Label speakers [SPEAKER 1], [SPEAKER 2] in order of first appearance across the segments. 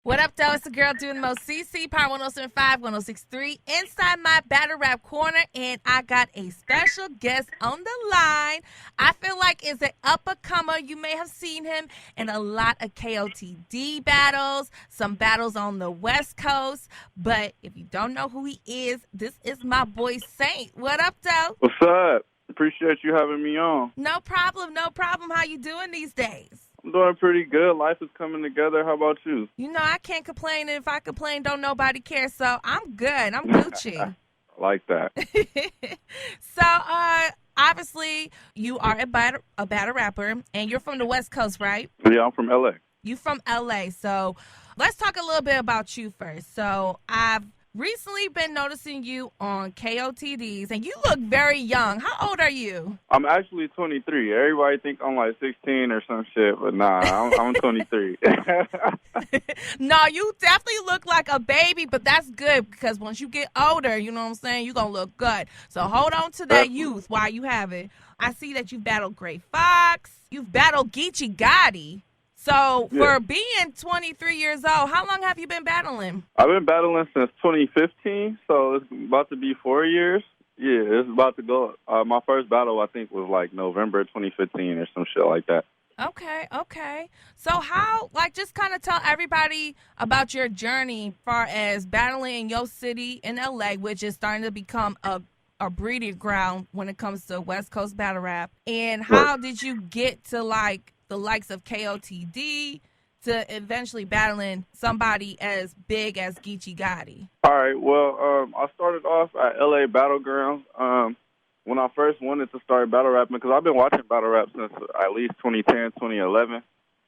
[SPEAKER 1] What up, though? It's the girl doing the most. CC, Power 1075, 1063, inside my battle rap corner, and I got a special guest on the line. I feel like is an up-and-comer. You may have seen him in a lot of KOTD battles, some battles on the West Coast, but if you don't know who he is, this is my boy Saynt. What up, though?
[SPEAKER 2] What's up? Appreciate you having me on.
[SPEAKER 1] No problem, no problem. How you doing these days?
[SPEAKER 2] I'm doing pretty good. Life is coming together. How about you?
[SPEAKER 1] You know, I can't complain, and if I complain, don't nobody care, so I'm good. I'm Gucci.
[SPEAKER 2] I like that.
[SPEAKER 1] So, obviously, you are a battle rapper, and you're from the West Coast, right?
[SPEAKER 2] Yeah, I'm from L.A.
[SPEAKER 1] You from L.A., so let's talk a little bit about you first. So, I've recently been noticing you on KOTDs, and you look very young. How old are you?
[SPEAKER 2] I'm actually 23. Everybody think I'm like 16 or some shit, but nah, I'm 23.
[SPEAKER 1] No, you definitely look like a baby, but that's good because once you get older, you know what I'm saying, you're going to look good. So hold on to that youth while you have it. I see that you've battled Gray Fox. You've battled Geechee Gotti. So for being 23 years old, how long have you been battling?
[SPEAKER 2] I've been battling since 2015, so it's about to be 4 years. Yeah, it's about to go. My first battle, I think, was like November 2015 or some shit like that.
[SPEAKER 1] Okay. So how, just kind of tell everybody about your journey as far as battling in your city in L.A., which is starting to become a breeding ground when it comes to West Coast battle rap. And how did you get to, the likes of KOTD to eventually battling somebody as big as Geechee Gotti?
[SPEAKER 2] All right, well, I started off at LA Battlegrounds when I first wanted to start battle rapping, because I've been watching battle rap since at least 2010, 2011.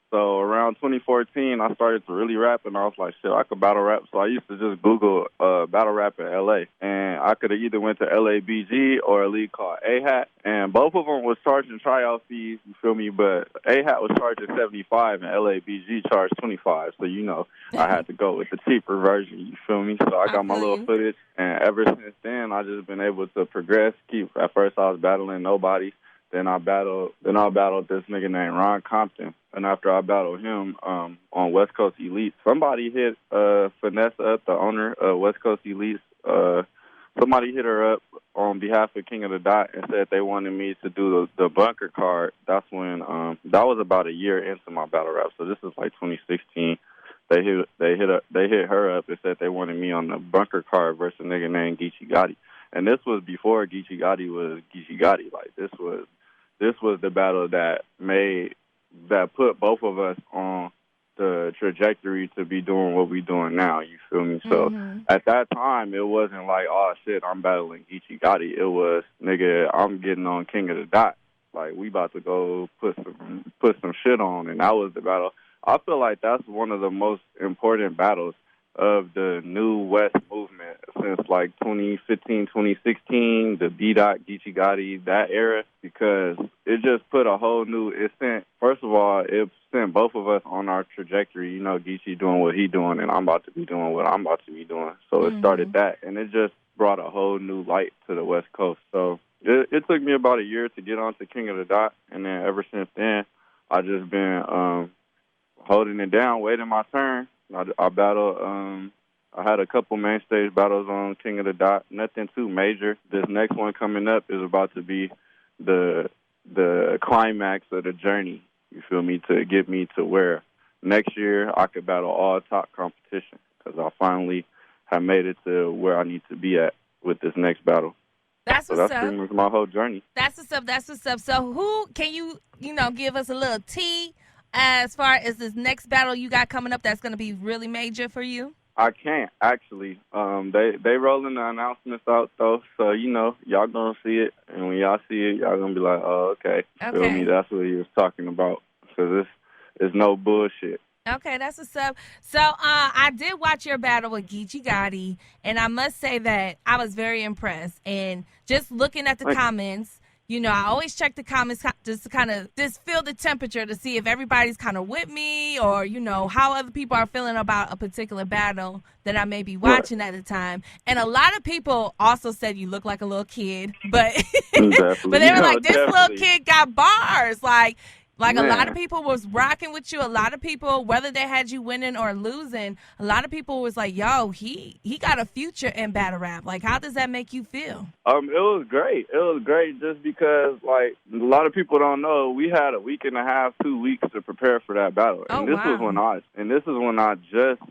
[SPEAKER 2] So around 2014, I started to really rap, and I was like, shit, I could battle rap. So I used to just Google battle rap in L.A., and I could have either went to LABG or a league called A-Hat, and both of them was charging tryout fees, you feel me? But A-Hat was charging 75 and LABG charged 25. So, I had to go with the cheaper version, you feel me? So I got my little footage, and ever since then, I just been able to progress. At first, I was battling nobody. Then I battled this nigga named Ron Compton. And after I battled him on West Coast Elite, somebody hit Vanessa up, the owner of West Coast Elite. Somebody hit her up on behalf of King of the Dot and said they wanted me to do the bunker card. That's when that was about a year into my battle rap. So this is like 2016. They hit her up and said they wanted me on the bunker card versus a nigga named Geechee Gotti. And this was before Geechee Gotti was Geechee Gotti. Like this was the battle that put both of us on the trajectory to be doing what we doing now, you feel me? So at that time, it wasn't like, oh, shit, I'm battling Geechee Gotti. It was, nigga, I'm getting on King of the Dot. Like, we about to go put some shit on, and that was the battle. I feel like that's one of the most important battles of the new West movement since like 2015, 2016, the B-Dot, Geechee Gotti, that era, because it just put a whole new, first of all, it sent both of us on our trajectory, Geechee doing what he doing, and I'm about to be doing what I'm about to be doing. So it started that, and it just brought a whole new light to the West Coast. So it took me about a year to get onto King of the Dot, and then ever since then, I just been holding it down, waiting my turn. I battled. I had a couple main stage battles on King of the Dot. Nothing too major. This next one coming up is about to be the climax of the journey. You feel me? To get me to where next year I could battle all top competition, because I finally have made it to where I need to be at with this next battle.
[SPEAKER 1] That's what's up.
[SPEAKER 2] That's pretty much my whole journey.
[SPEAKER 1] That's what's up. So who can you give us a little tea as far as this next battle you got coming up that's going to be really major for you?
[SPEAKER 2] I can't, actually. They rolling the announcements out, though, so, y'all going to see it. And when y'all see it, y'all going to be like, oh, okay. Feel me? That's what he was talking about, because it's no bullshit.
[SPEAKER 1] Okay, that's what's up. So I did watch your battle with Geechee Gotti, and I must say that I was very impressed. And just looking at the comments, I always check the comments just to kind of feel the temperature to see if everybody's kind of with me or, how other people are feeling about a particular battle that I may be watching at the time. And a lot of people also said you look like a little kid, but but they were like, this little kid got bars. Like, Like, a lot of
[SPEAKER 2] Man.
[SPEAKER 1] people was rocking with you. A lot of people, whether they had you winning or losing, a lot of people was like, yo, he got a future in battle rap. Like, how does that make you feel?
[SPEAKER 2] It was great. It was great just because, like, a lot of people don't know, we had a week and a half, 2 weeks to prepare for that battle.
[SPEAKER 1] Oh,
[SPEAKER 2] And this was
[SPEAKER 1] wow.
[SPEAKER 2] when I just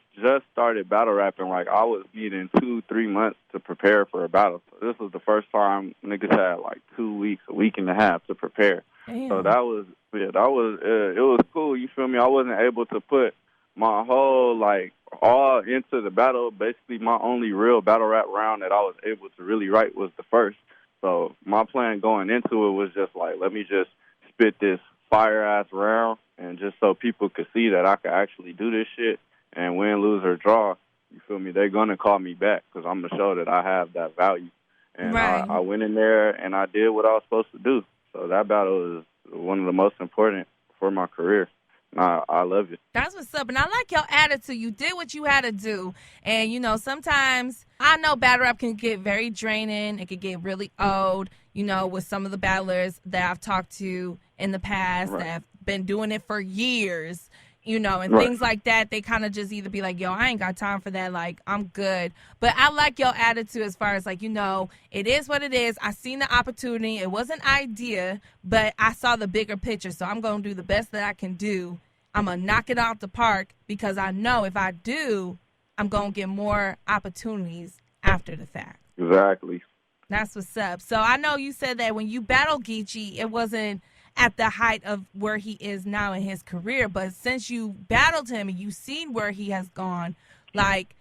[SPEAKER 2] started battle rapping. Like, I was needing 2-3 months to prepare for a battle. So this was the first time niggas had like 2 weeks, a week and a half to prepare. So
[SPEAKER 1] Damn.
[SPEAKER 2] that was, it was cool. You feel me? I wasn't able to put my whole, like, all into the battle. Basically, my only real battle rap round that I was able to really write was the first. So my plan going into it was just like, let me just spit this fire-ass round, and just so people could see that I could actually do this shit and win, lose, or draw, you feel me, they're going to call me back because I'm going to show that I have that value. And
[SPEAKER 1] Right.
[SPEAKER 2] I went in there and I did what I was supposed to do. So that battle is one of the most important for my career. I love it.
[SPEAKER 1] That's what's up. And I like your attitude. You did what you had to do. And, you know, sometimes I know battle rap can get very draining. It can get really old, you know, with some of the battlers that I've talked to in the past that have been doing it for years, you know, and things like that. They kind of just either be like, yo, I ain't got time for that. Like, I'm good. But I like your attitude as far as, like, you know, it is what it is. I seen the opportunity. It was an idea, but I saw the bigger picture. So I'm going to do the best that I can do. I'm going to knock it out the park because I know if I do, I'm going to get more opportunities after the fact.
[SPEAKER 2] Exactly.
[SPEAKER 1] That's what's up. So I know you said that when you battled Geechee, it wasn't at the height of where he is now in his career. But since you battled him and you've seen where he has gone, like,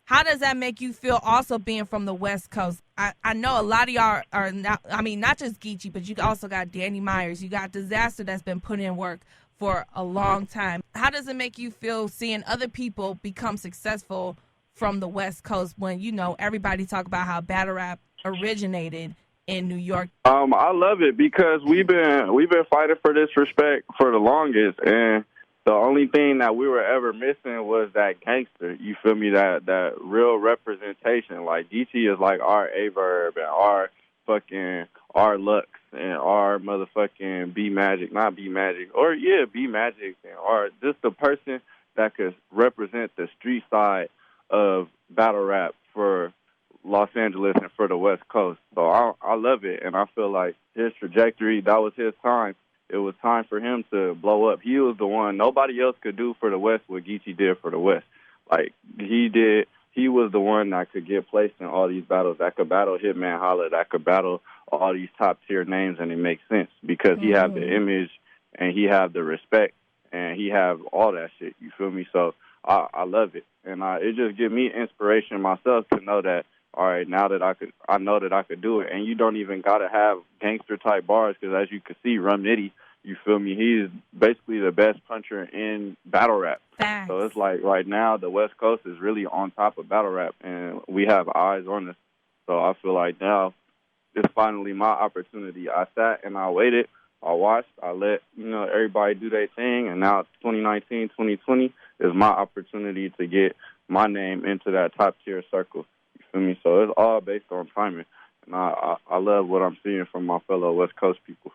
[SPEAKER 1] how does that make you feel also being from the West Coast? I know a lot of y'all are not, I mean, not just Geechee, but you also got Danny Myers. You got Disaster that's been putting in work for a long time. How does it make you feel seeing other people become successful from the West Coast when, you know, everybody talk about how battle rap originated in New York?
[SPEAKER 2] I love it because we've been fighting for this respect for the longest, and the only thing that we were ever missing was that gangster. You feel me? That real representation. Like, DT is like our A-Verb and our Lux and our motherfucking B Magic, not B Magic, or B Magic, and or just the person that could represent the street side of battle rap for Los Angeles and for the West Coast. So I love it, and I feel like his trajectory, that was his time. It was time for him to blow up. He was the one. Nobody else could do for the West what Geechee did for the West. Like, he did. He was the one that could get placed in all these battles, that could battle Hitman Holla, that could battle all these top-tier names, and it makes sense because he had the image and he had the respect and he have all that shit. You feel me? So I love it. And it just gives me inspiration myself to know that, all right, now that I know that I could do it. And you don't even got to have gangster-type bars because, as you can see, Rum Nitty, you feel me, he's basically the best puncher in battle rap.
[SPEAKER 1] Facts.
[SPEAKER 2] So it's like right now the West Coast is really on top of battle rap, and we have eyes on us. So I feel like now it's finally my opportunity. I sat and I waited. I watched. I let, everybody do their thing, and now 2019, 2020 is my opportunity to get my name into that top-tier circle. You feel me? So it's all based on timing, and I love what I'm seeing from my fellow West Coast people.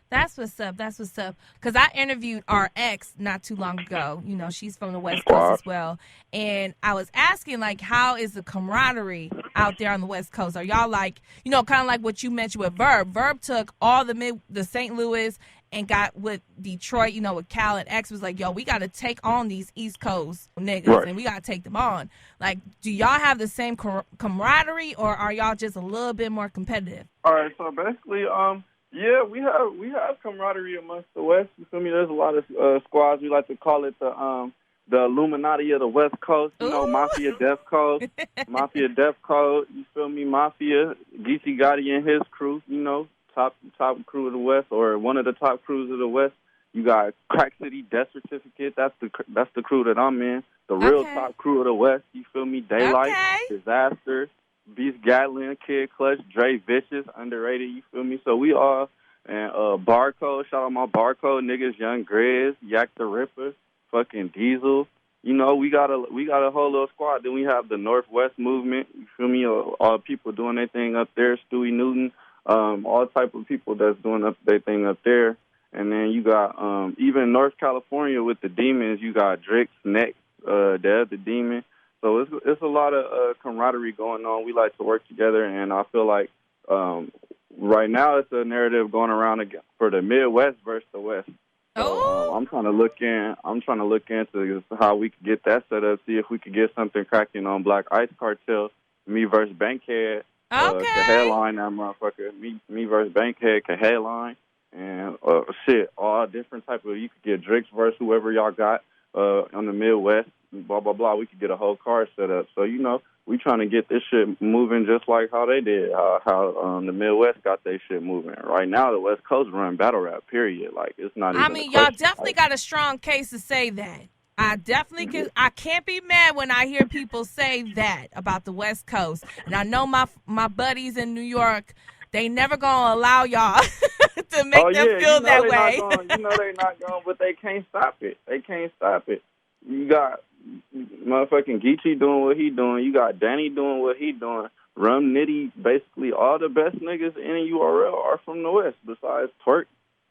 [SPEAKER 1] That's what's up. That's what's up. Because I interviewed our ex not too long ago. You know, she's from the West Coast as well. And I was asking, like, how is the camaraderie out there on the West Coast? Are y'all like, kind of like what you mentioned with Verb. Verb took all the St. Louis and got with Detroit, with Cal, and X was like, yo, we got to take on these East Coast niggas, and we got to take them on. Like, do y'all have the same camaraderie, or are y'all just a little bit more competitive?
[SPEAKER 2] All right, so basically, yeah, we have camaraderie amongst the West. You feel me? There's a lot of squads. We like to call it the Illuminati of the West Coast. Mafia Death Code, Mafia Death Code. You feel me? Mafia, Geechee Gotti and his crew. Top crew of the West, or one of the top crews of the West. You got Crack City Death Certificate. That's the crew that I'm in. The real top crew of the West. You feel me? Daylight, Disaster, Beast Gatlin, Kid Clutch, Dre Vicious, underrated. You feel me? So we all, and Barcode. Shout out my Barcode niggas, Young Grizz, Yak the Ripper, fucking Diesel. We got a whole little squad. Then we have the Northwest movement. You feel me? All people doing their thing up there. Stewie Newton. All type of people that's doing their thing up there. And then you got even North California with the Demons. You got Drix, Next, the other Demon. So it's a lot of camaraderie going on. We like to work together, and I feel like right now it's a narrative going around again for the Midwest versus the West. So I'm trying to look into how we could get that set up. See if we could get something cracking on Black Ice Cartel. Me versus Bankhead.
[SPEAKER 1] Okay.
[SPEAKER 2] Could headline that motherfucker. Me versus Bankhead could headline. And all different type of. You could get Drix versus whoever y'all got on the Midwest. Blah blah blah. We could get a whole card set up. So we trying to get this shit moving just like how they did. How the Midwest got their shit moving. Right now, the West Coast run battle rap. Period. Like it's not.
[SPEAKER 1] I mean, y'all definitely got a strong case to say that. I definitely can. I can't be mad when I hear people say that about the West Coast. And I know my buddies in New York. They never gonna allow y'all to make them feel that way.
[SPEAKER 2] They not going, but they can't stop it. They can't stop it. You got motherfucking Geechee doing what he doing. You got Danny doing what he doing. Rum Nitty, basically all the best niggas in URL are from the West besides Twerk.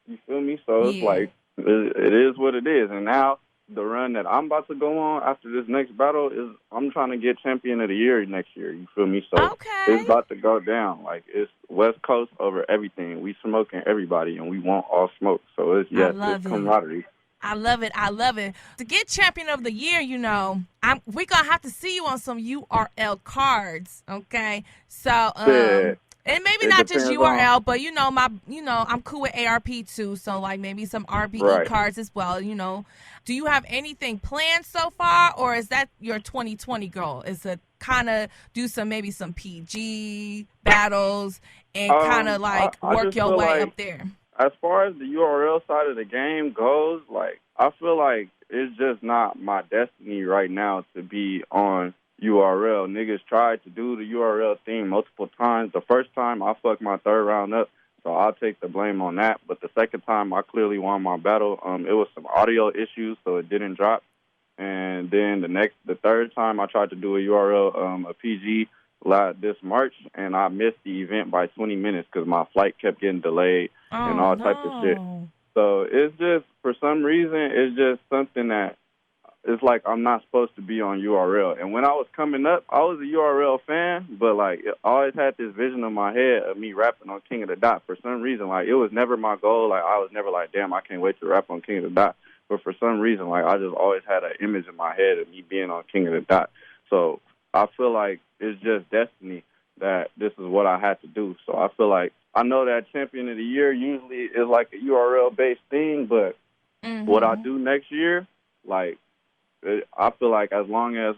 [SPEAKER 2] You feel me? So it's like, it is what it is. And now the run that I'm about to go on after this next battle is I'm trying to get champion of the year next year. You feel me? So It's about to go down. Like, it's West Coast over everything. We smoking everybody, and we want all smoke. So it's camaraderie.
[SPEAKER 1] I love it. I love it. To get champion of the year, we're going to have to see you on some URL cards, okay? So, and maybe not just URL, but I'm cool with ARP too. So like maybe some RBE cards as well. Do you have anything planned so far, or is that your 2020 goal? Is to kind of do some PG battles and kind of work your way up there?
[SPEAKER 2] As far as the URL side of the game goes, like I feel like it's just not my destiny right now to be on URL. Niggas tried to do the URL thing multiple times. The first time I fucked my third round up, so I'll take the blame on that. But the second time I clearly won my battle. It was some audio issues, so it didn't drop. And then the third time I tried to do a URL, a PG this March, and I missed the event by 20 minutes because my flight kept getting delayed and all types of shit. So it's just, for some reason, it's just something that it's like I'm not supposed to be on URL. And when I was coming up, I was a URL fan, but like I always had this vision in my head of me rapping on King of the Dot. For some reason, like it was never my goal. Like I was never like, damn, I can't wait to rap on King of the Dot. But for some reason, like I just always had an image in my head of me being on King of the Dot. So I feel like it's just destiny that this is what I had to do. So I feel like I know that champion of the year usually is like a URL-based thing, but what I do next year, like, I feel like as long as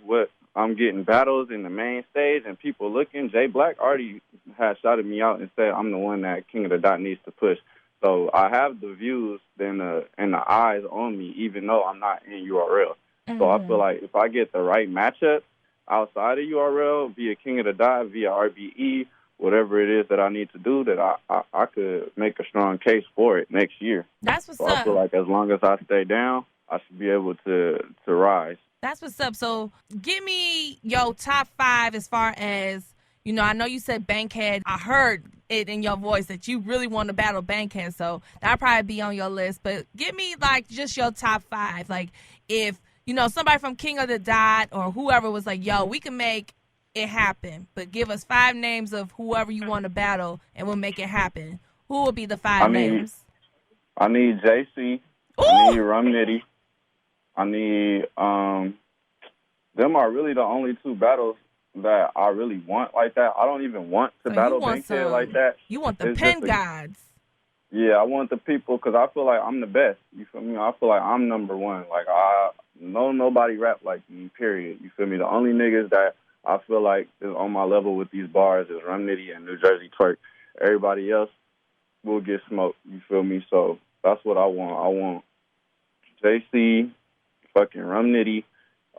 [SPEAKER 2] I'm getting battles in the main stage and people looking, Jay Black already has shouted me out and said I'm the one that King of the Dot needs to push. So I have the views and the eyes on me, even though I'm not in URL. So I feel like if I get the right matchup outside of URL, via King of the Dot, via RBE, whatever it is that I need to do, that I could make a strong case for it next year.
[SPEAKER 1] That's what's up.
[SPEAKER 2] I feel like as long as I stay down, I should be able to rise.
[SPEAKER 1] That's what's up. So give me your top 5 as far as, I know you said Bankhead. I heard it in your voice that you really want to battle Bankhead, so that'll probably be on your list. But give me, like, just your top 5. Like, if, somebody from King of the Dot or whoever was like, yo, we can make it happen, but give us 5 names of whoever you want to battle and we'll make it happen. Who would be the 5 names?
[SPEAKER 2] I need JC. I need Rum Nitty. I need, them are really the only 2 battles that I really want like that. I don't even want to battle Bankhead like that.
[SPEAKER 1] You want the pen gods.
[SPEAKER 2] Yeah, I want the people because I feel like I'm the best. You feel me? I feel like I'm number one. Like, nobody rap like me, period. You feel me? The only niggas that I feel like is on my level with these bars is Rum Nitty and New Jersey Twerk. Everybody else will get smoked. You feel me? So that's what I want. I want JC, fucking Rum Nitty.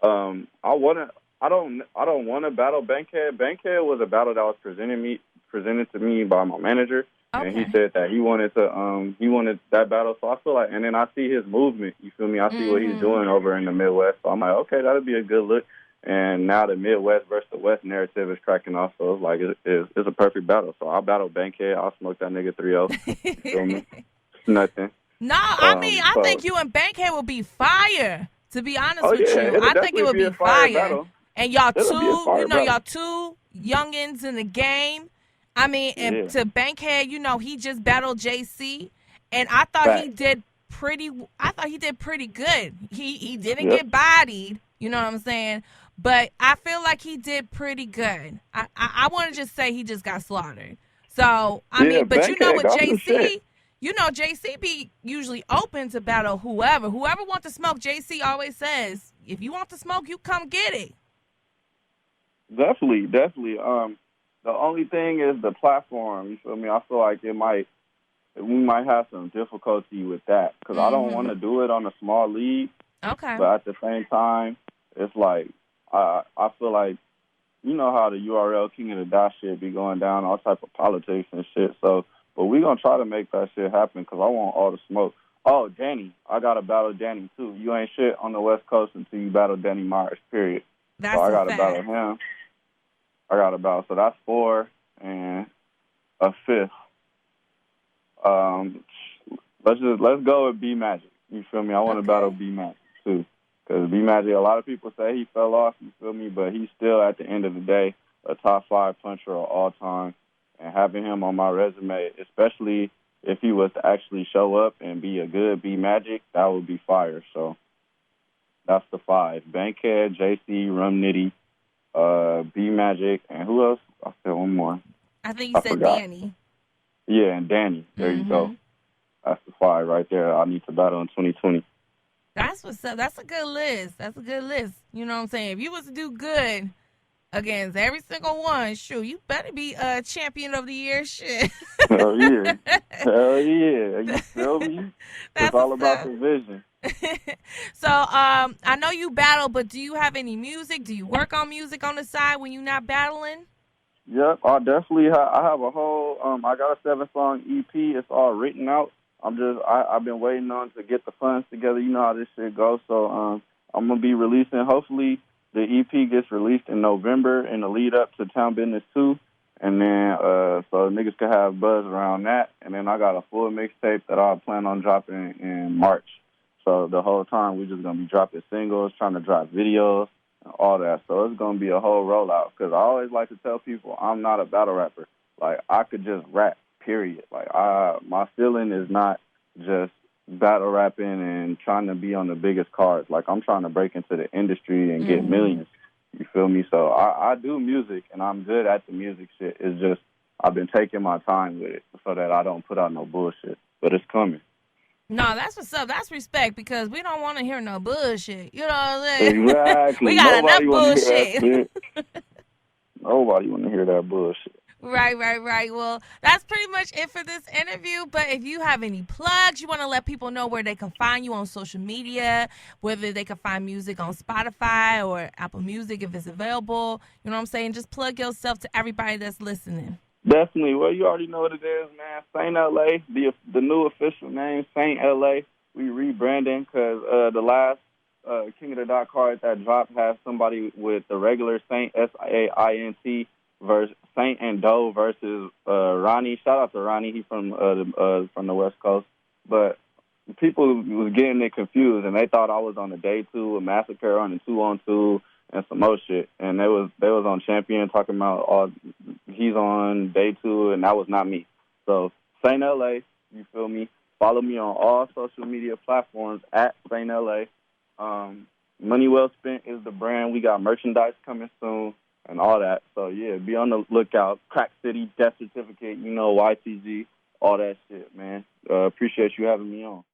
[SPEAKER 2] I don't want to battle Bankhead. Bankhead was a battle that was presented to me by my manager, and he said that he wanted that battle. So I feel like, and then I see his movement. You feel me? I see what he's doing over in the Midwest. So I'm like, okay, that'll be a good look. And now the Midwest versus the West narrative is cracking off. So it's like it's a perfect battle. So I'll battle Bankhead. I'll smoke that nigga 3-0. You feel me? Nothing.
[SPEAKER 1] No, I mean, I
[SPEAKER 2] So,
[SPEAKER 1] think you and Bankhead will be fire. To be honest
[SPEAKER 2] oh
[SPEAKER 1] with
[SPEAKER 2] yeah,
[SPEAKER 1] you,
[SPEAKER 2] it'll
[SPEAKER 1] I think it
[SPEAKER 2] definitely
[SPEAKER 1] would
[SPEAKER 2] be
[SPEAKER 1] be
[SPEAKER 2] a fire
[SPEAKER 1] fire.
[SPEAKER 2] battle.
[SPEAKER 1] And y'all
[SPEAKER 2] It'll be a
[SPEAKER 1] two,
[SPEAKER 2] fire battle.
[SPEAKER 1] y'all two youngins in the game. I mean, and
[SPEAKER 2] Yeah,
[SPEAKER 1] to Bankhead, he just battled JC, and I thought he
[SPEAKER 2] fact.
[SPEAKER 1] did pretty. I thought he did pretty good. He didn't
[SPEAKER 2] Yep.
[SPEAKER 1] get bodied. You know what I'm saying? But I feel like he did pretty good. I want to just say he just got slaughtered. So I
[SPEAKER 2] Yeah,
[SPEAKER 1] mean, but
[SPEAKER 2] Bankhead
[SPEAKER 1] with
[SPEAKER 2] got some shit.
[SPEAKER 1] JC, JC be usually open to battle whoever. Whoever wants to smoke, JC always says, if you want to smoke, you come get it.
[SPEAKER 2] Definitely, definitely. The only thing is the platform. You feel me? I feel like we might have some difficulty with that because I don't want
[SPEAKER 1] Mm-hmm.
[SPEAKER 2] to do it on a small league,
[SPEAKER 1] Okay.
[SPEAKER 2] but at the same time, it's like I feel like you know how the URL King of the Dot shit be going down, all type of politics and shit. So, but we gonna try to make that shit happen because I want all the smoke. Oh, Danny, I gotta battle Danny too. You ain't shit on the West Coast until you battle Danny Myers. Period. So
[SPEAKER 1] That's
[SPEAKER 2] I
[SPEAKER 1] a
[SPEAKER 2] gotta battle
[SPEAKER 1] fact.
[SPEAKER 2] him. I got to battle. So that's four and a fifth. Um, let's go with B Magic. You feel me? I want to battle
[SPEAKER 1] Okay.
[SPEAKER 2] B Magic too, because B Magic. A lot of people say he fell off. You feel me? But he's still at the end of the day a top five puncher of all time. And having him on my resume, especially if he was to actually show up and be a good B Magic, that would be fire. So that's the five: Bankhead, JC, Rum Nitty, B Magic, and who else? I said one more.
[SPEAKER 1] I think you
[SPEAKER 2] I
[SPEAKER 1] said
[SPEAKER 2] forgot.
[SPEAKER 1] Danny.
[SPEAKER 2] Yeah, and Danny. There you go.
[SPEAKER 1] Mm-hmm.
[SPEAKER 2] That's the five right there. I need to battle in 2020.
[SPEAKER 1] That's what's up. That's a good list. That's a good list. You know what I'm saying? If you was to do good against every single one, shoot, you better be a champion of the year. Shit.
[SPEAKER 2] Hell yeah. Hell yeah. You feel me? It's
[SPEAKER 1] That's
[SPEAKER 2] all
[SPEAKER 1] what's
[SPEAKER 2] about
[SPEAKER 1] up.
[SPEAKER 2] the vision.
[SPEAKER 1] So, I know you battle, but do you have any music? Do you work on music on the side when you're not battling?
[SPEAKER 2] Yep, I definitely I have a whole I got a 7-song EP. It's all written out. I've been waiting on to get the funds together. You know how this shit goes. So I'm gonna be releasing. Hopefully the EP gets released in November in the lead up to Town Business 2, and then so niggas can have buzz around that. And then I got a full mixtape that I plan on dropping in March. So the whole time we just gonna be dropping singles, trying to drop videos all that. So it's going to be a whole rollout because I always like to tell people I'm not a battle rapper. Like, I could just rap, period. Like, my feeling is not just battle rapping and trying to be on the biggest cards. Like, I'm trying to break into the industry and get
[SPEAKER 1] Mm-hmm.
[SPEAKER 2] millions. You feel me? So I do music, and I'm good at the music shit. It's just I've been taking my time with it so that I don't put out no bullshit. But it's coming.
[SPEAKER 1] No, that's what's up. That's respect because we don't want to hear no bullshit. You know what I'm saying? We
[SPEAKER 2] Exactly.
[SPEAKER 1] got enough
[SPEAKER 2] Nobody want to hear that
[SPEAKER 1] bullshit.
[SPEAKER 2] shit. Nobody want to hear that bullshit.
[SPEAKER 1] Right, right, right. Well, that's pretty much it for this interview. But if you have any plugs, you want to let people know where they can find you on social media, whether they can find music on Spotify or Apple Music if it's available. You know what I'm saying? Just plug yourself to everybody that's listening.
[SPEAKER 2] Definitely. Well, you already know what it is, man. Saynt LA, the new official name, Saynt LA. We rebranding because the last King of the Dot card that dropped has somebody with the regular Saint Saint versus Saint and Doe versus Ronnie. Shout out to Ronnie. He's from the West Coast, but people was getting it confused and they thought I was on the day two, a massacre on the 2-on-2 and some more shit. And they was on Champion talking about he's on day two, and that was not me. So Saynt LA, you feel me? Follow me on all social media platforms at Saynt LA. Money Well Spent is the brand. We got merchandise coming soon and all that. So yeah, be on the lookout. Crack City, death certificate, YTG, all that shit, man. Appreciate you having me on.